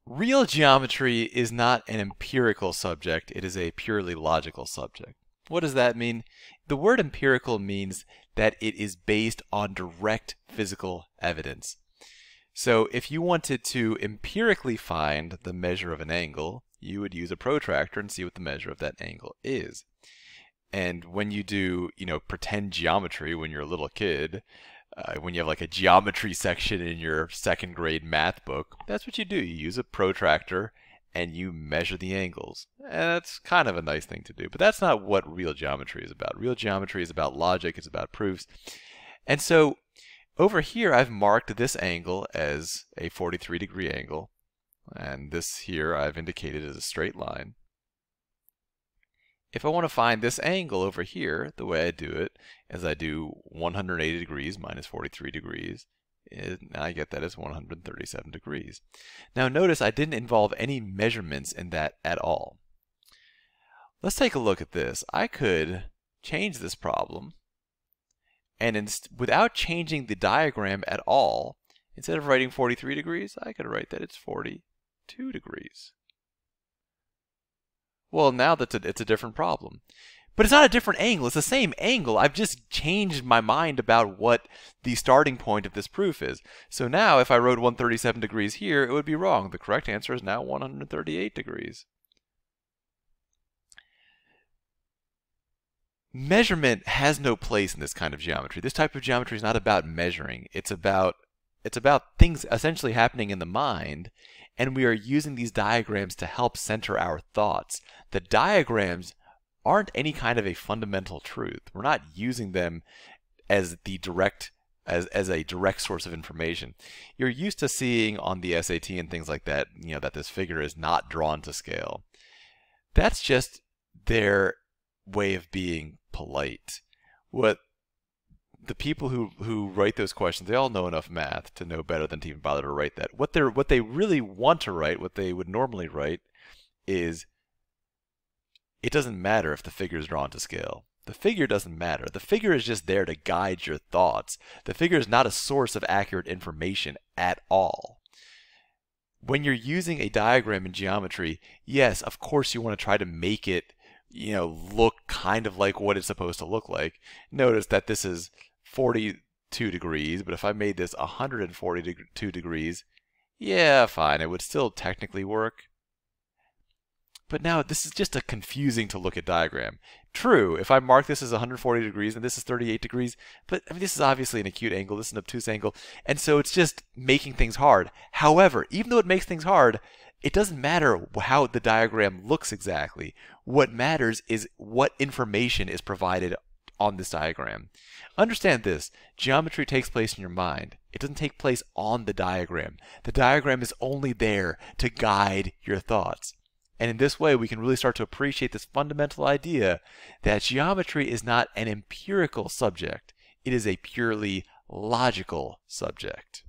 Real geometry is not an empirical subject, it is a purely logical subject. What does that mean? The word empirical means that it is based on direct physical evidence. So if you wanted to empirically find the measure of an angle, you would use a protractor and see what the measure of that angle is. And when you do, pretend geometry when you're a little kid, when you have like a geometry section in your second grade math book, that's what you do. You use a protractor and you measure the angles. And that's kind of a nice thing to do, but that's not what real geometry is about. Real geometry is about logic, it's about proofs. And so over here I've marked this angle as a 43-degree angle, and this here I've indicated as a straight line. If I want to find this angle over here, the way I do it is I do 180 degrees minus 43 degrees, and I get that as 137 degrees. Now notice I didn't involve any measurements in that at all. Let's take a look at this. I could change this problem, and without changing the diagram at all, instead of writing 43 degrees, I could write that it's 42 degrees. Well, now it's a different problem. But it's not a different angle, it's the same angle. I've just changed my mind about what the starting point of this proof is. So now if I wrote 137 degrees here, it would be wrong. The correct answer is now 138 degrees. Measurement has no place in this kind of geometry. This type of geometry is not about measuring. It's about things essentially happening in the mind, and we are using these diagrams to help center our thoughts. The diagrams aren't any kind of a fundamental truth. We're not using them as a direct source of information. You're used to seeing on the SAT and things like that, that this figure is not drawn to scale. That's just their way of being polite. What the people who write those questions, they all know enough math to know better than to even bother to write that. What they really want to write, what they would normally write, is it doesn't matter if the figure is drawn to scale. The figure doesn't matter. The figure is just there to guide your thoughts. The figure is not a source of accurate information at all. When you're using a diagram in geometry, yes, of course you want to try to make it look kind of like what it's supposed to look like. Notice that this is 42 degrees, but if I made this 142 degrees, yeah, fine, it would still technically work. But now this is just a confusing to look at diagram. True, if I mark this as 140 degrees and this is 38 degrees, but this is obviously an acute angle, this is an obtuse angle, and so it's just making things hard. However, even though it makes things hard, it doesn't matter how the diagram looks exactly. What matters is what information is provided on this diagram. Understand this, geometry takes place in your mind. It doesn't take place on the diagram. The diagram is only there to guide your thoughts. And in this way, we can really start to appreciate this fundamental idea that geometry is not an empirical subject. It is a purely logical subject.